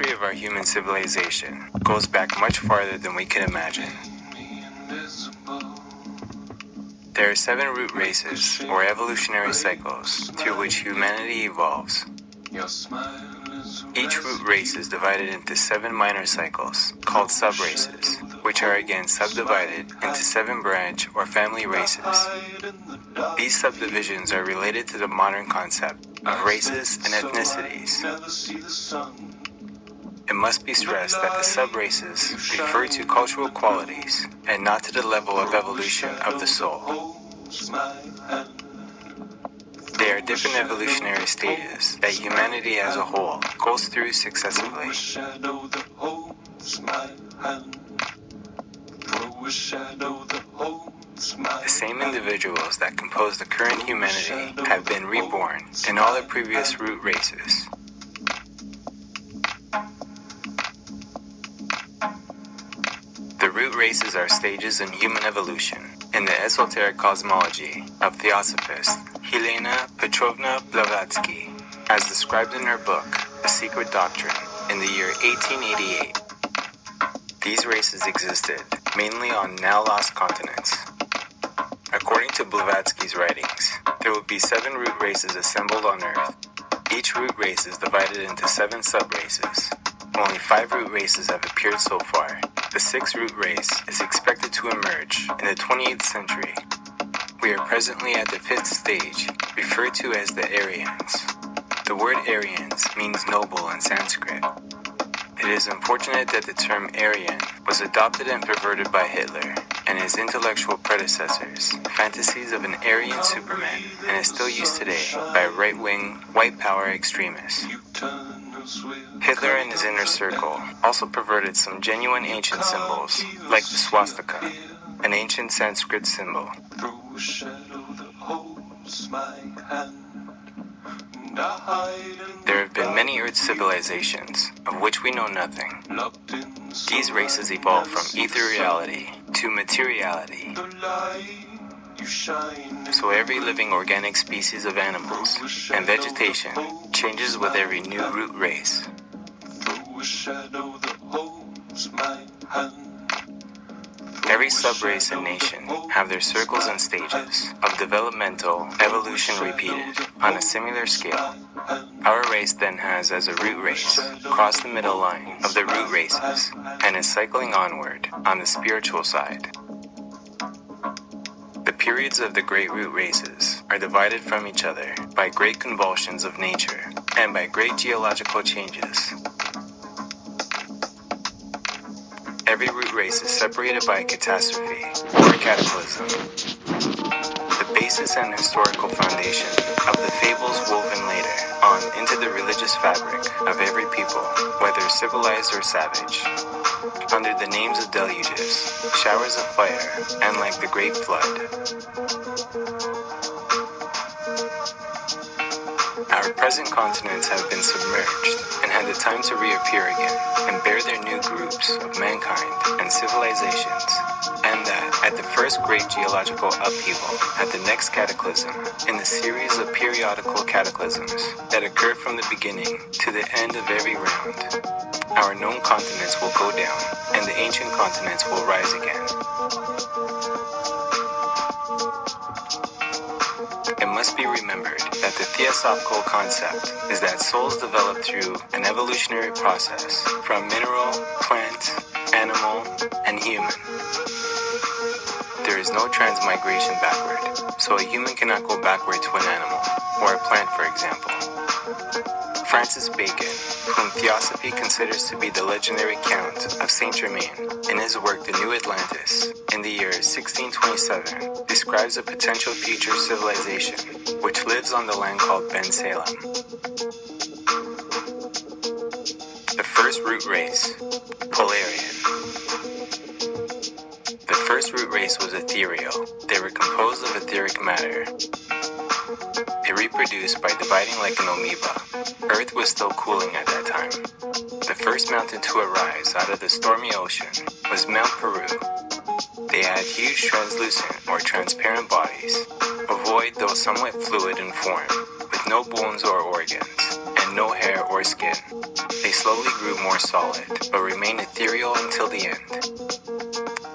history of our human civilization goes back much farther than we can imagine. There are 7 root races, or evolutionary cycles, through which humanity evolves. Each root race is divided into 7 minor cycles, called subraces, which are again subdivided into 7 branch or family races. These subdivisions are related to the modern concept of races and ethnicities. It must be stressed that the subraces refer to cultural qualities and not to the level of evolution of the soul. They are different evolutionary stages that humanity as a whole goes through successively. The same individuals that compose the current humanity have been reborn in all the previous root races. The root races are stages in human evolution in the esoteric cosmology of Theosophist Helena Petrovna Blavatsky, as described in her book, The Secret Doctrine, in the year 1888. These races existed mainly on now lost continents. According to Blavatsky's writings, there would be 7 root races assembled on Earth. Each root race is divided into 7 subraces. Only 5 root races have appeared so far. The 6th root race is expected to emerge in the 28th century. We are presently at the 5th stage, referred to as the Aryans. The word Aryans means noble in Sanskrit. It is unfortunate that the term Aryan was adopted and perverted by Hitler and his intellectual predecessors, fantasies of an Aryan Superman, and is still used today by right-wing, white power extremists. Hitler and his inner circle also perverted some genuine ancient symbols, like the swastika, an ancient Sanskrit symbol. There have been many Earth civilizations, of which we know nothing. These races evolved from ethereality to materiality. So every living organic species of animals and vegetation changes with every new root race. Every subrace and nation have their circles and stages of developmental evolution repeated on a similar scale. Our race then has as a root race crossed the middle line of the root races and is cycling onward on the spiritual side. The periods of the great root races are divided from each other by great convulsions of nature and by great geological changes. Every root race is separated by a catastrophe or a cataclysm. The basis and historical foundation of the fables woven later on into the religious fabric of every people, whether civilized or savage, under the names of deluges, showers of fire, and like the great flood. Our present continents have been submerged and had the time to reappear again and bear their new groups of mankind and civilizations, and that at the first great geological upheaval, at the next cataclysm, in the series of periodical cataclysms that occur from the beginning to the end of every round, our known continents will go down and the ancient continents will rise again. It must be remembered that the theosophical concept is that souls develop through an evolutionary process from mineral, plant, animal, and human. There is no transmigration backward, so a human cannot go backward to an animal, or a plant for example. Francis Bacon, whom Theosophy considers to be the legendary Count of Saint-Germain, in his work The New Atlantis, in the year 1627, describes a potential future civilization which lives on the land called Ben Salem. The first root race, Polarian. The first root race was ethereal. They were composed of etheric matter. They reproduced by dividing like an amoeba. Earth was still cooling at that time. The first mountain to arise out of the stormy ocean was Mount Peru. They had huge translucent or transparent bodies, ovoid though somewhat fluid in form, with no bones or organs, and had no hair or skin. They slowly grew more solid, but remained ethereal until the end.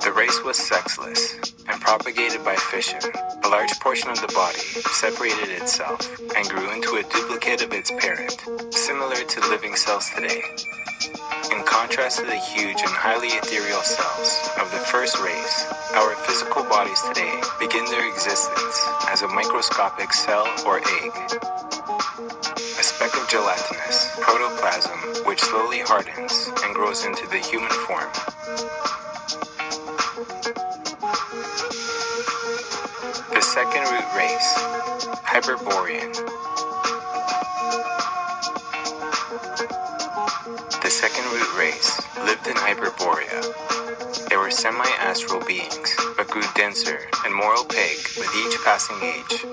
The race was sexless and propagated by fission. A large portion of the body separated itself and grew into a duplicate of its parent, similar to living cells today. In contrast to the huge and highly ethereal cells of the first race, our physical bodies today begin their existence as a microscopic cell or egg. A speck of gelatinous protoplasm which slowly hardens and grows into the human form. The second root race, Hyperborean. The second root race lived in Hyperborea. They were semi-astral beings, but grew denser and more opaque with each passing age.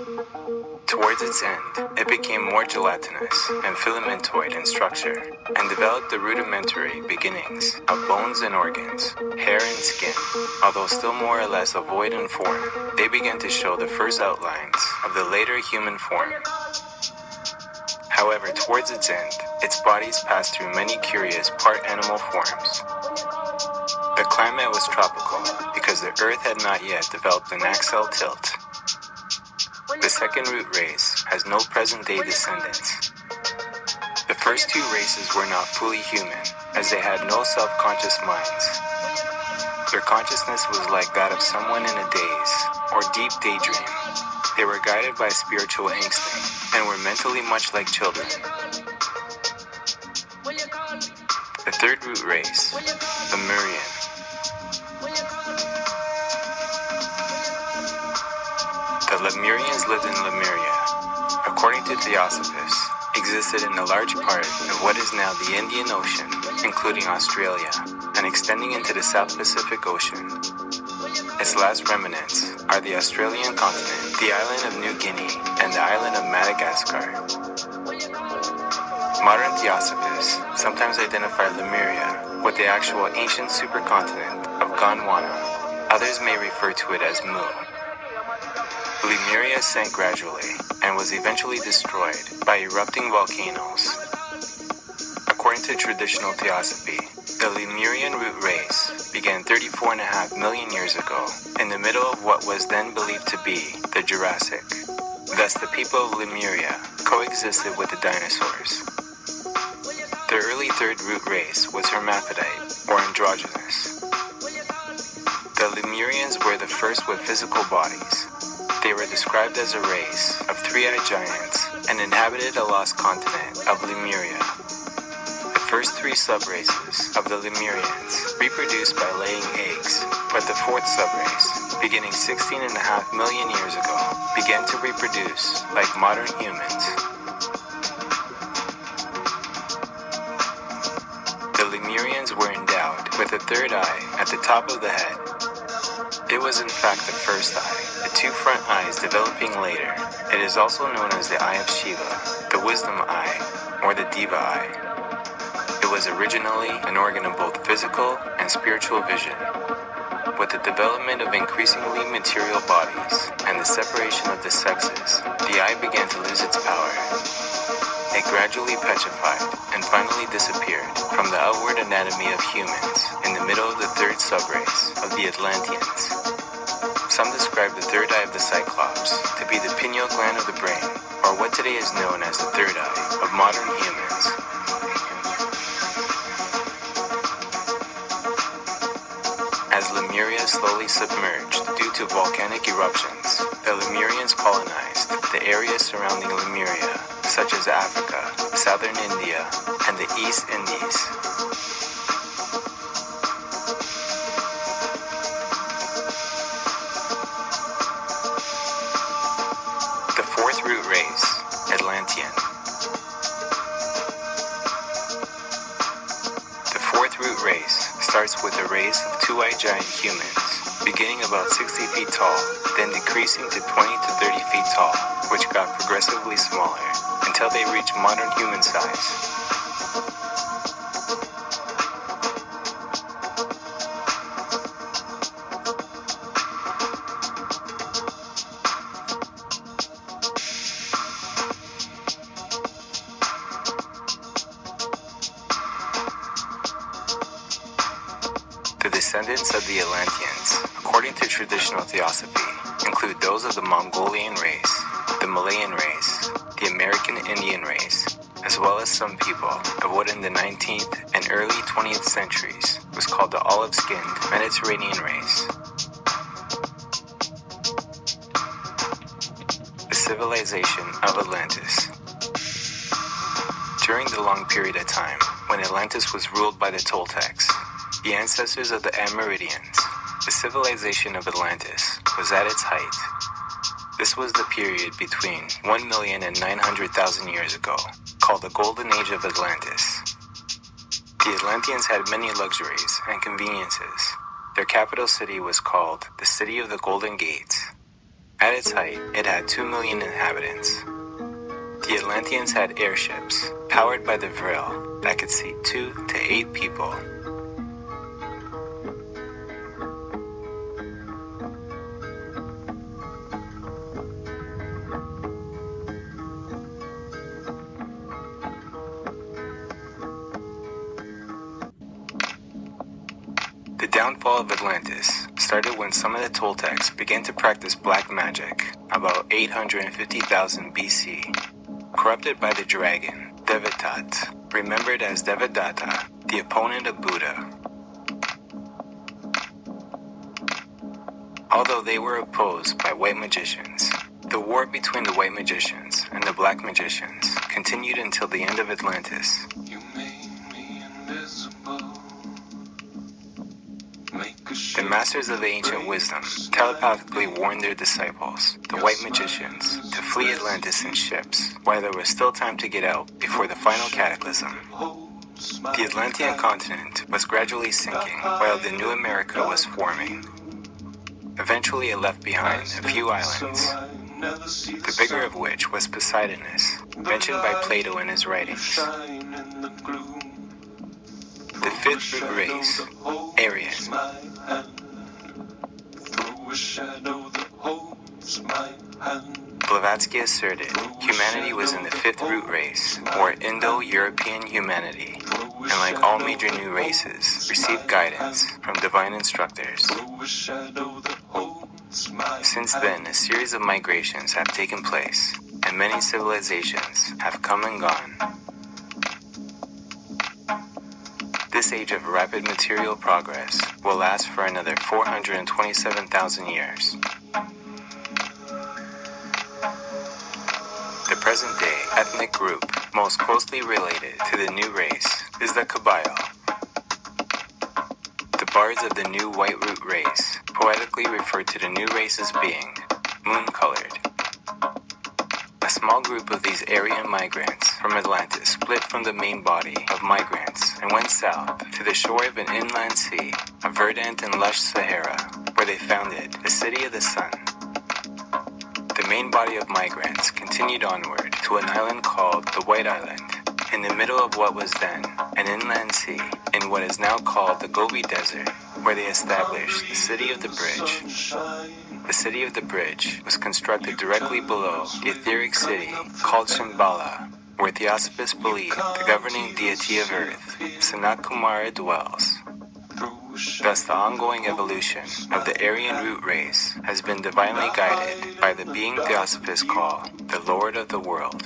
Towards its end, it became more gelatinous and filamentoid in structure, and developed the rudimentary beginnings of bones and organs, hair and skin. Although still more or less a void in form, they began to show the first outlines of the later human form. However, towards its end, its bodies passed through many curious part-animal forms. The climate was tropical because the Earth had not yet developed an axial tilt. The second root race has no present-day descendants. The first two races were not fully human, as they had no self-conscious minds. Their consciousness was like that of someone in a daze or deep daydream. They were guided by spiritual instinct and were mentally much like children. The third root race, Lemurian. The Lemurians lived in Lemuria. According to Theosophists, existed in a large part of what is now the Indian Ocean, including Australia, and extending into the South Pacific Ocean. Its last remnants are the Australian continent, the island of New Guinea, and the island of Madagascar. Modern Theosophists sometimes identify Lemuria with the actual ancient supercontinent of Gondwana. Others may refer to it as Mu. Lemuria sank gradually and was eventually destroyed by erupting volcanoes. According to traditional theosophy, the Lemurian root race began 34.5 million years ago in the middle of what was then believed to be the Jurassic. Thus, the people of Lemuria coexisted with the dinosaurs. The early third root race was hermaphrodite or androgynous. The Lemurians were the first with physical bodies. They were described as a race of three-eyed giants and inhabited a lost continent of Lemuria. The first three subraces of the Lemurians reproduced by laying eggs, but the fourth subrace, beginning 16.5 million years ago, began to reproduce like modern humans. The Lemurians were endowed with a third eye at the top of the head. It was in fact the first eye, the two front eyes developing later. It is also known as the Eye of Shiva, the Wisdom Eye, or the Diva Eye. It was originally an organ of both physical and spiritual vision. With the development of increasingly material bodies and the separation of the sexes, the eye began to lose its power. It gradually petrified and finally disappeared from the outward anatomy of humans in the middle of the third subrace of the Atlanteans. Some describe the third eye of the Cyclops to be the pineal gland of the brain, or what today is known as the third eye of modern humans. As Lemuria slowly submerged due to volcanic eruptions, the Lemurians colonized the areas surrounding Lemuria, such as Africa, southern India, and the East Indies. The fourth root race, Atlantean. The fourth root race starts with a race of two-eyed giant humans, beginning about 60 feet tall, then decreasing to 20 to 30 feet tall, which got progressively smaller, until they reached modern human size. descendants of the Atlanteans, according to traditional theosophy, include those of the Mongolian race, the Malayan race, the American Indian race, as well as some people of what in the 19th and early 20th centuries was called the olive-skinned Mediterranean race. The civilization of Atlantis. During the long period of time when Atlantis was ruled by the Toltecs, the ancestors of the Amerindians, the civilization of Atlantis was at its height. This was the period between 1,000,000 and 900,000 years ago, called the Golden Age of Atlantis. The Atlanteans had many luxuries and conveniences. Their capital city was called the City of the Golden Gates. At its height, it had 2 million inhabitants. The Atlanteans had airships, powered by the Vril, that could seat 2 to 8 people. The downfall of Atlantis started when some of the Toltecs began to practice black magic about 850,000 BC. Corrupted by the dragon, Devatat, remembered as Devadatta, the opponent of Buddha. Although they were opposed by white magicians, the war between the white magicians and the black magicians continued until the end of Atlantis. The masters of the ancient wisdom telepathically warned their disciples, the white magicians, to flee Atlantis in ships while there was still time to get out before the final cataclysm. The Atlantean continent was gradually sinking while the new America was forming. Eventually it left behind a few islands, the bigger of which was Poseidonus, mentioned by Plato in his writings. The fifth root race, Aryan. Blavatsky asserted humanity was in the fifth root race, or Indo-European humanity, and like all major new races, received guidance from divine instructors. Since then, a series of migrations have taken place, and many civilizations have come and gone. This age of rapid material progress will last for another 427,000 years. The present-day ethnic group most closely related to the new race is the Kabyle. The bards of the new white root race poetically refer to the new race as being moon-colored. A small group of these Aryan migrants from Atlantis split from the main body of migrants and went south to the shore of an inland sea, a verdant and lush Sahara, where they founded the City of the Sun. The main body of migrants continued onward to an island called the White Island, in the middle of what was then an inland sea, in what is now called the Gobi Desert, where they established the City of the Bridge. The City of the Bridge was constructed directly below the etheric city called Shambhala, where Theosophists believe the governing deity of Earth, Sanat Kumara, dwells. Thus, the ongoing evolution of the Aryan root race has been divinely guided by the being Theosophists call the Lord of the World.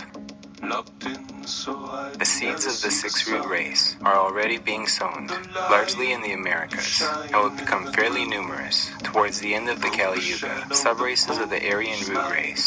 The seeds of the sixth root race are already being sown, largely in the Americas, and will become fairly numerous towards the end of the Kali Yuga. Subraces of the Aryan root race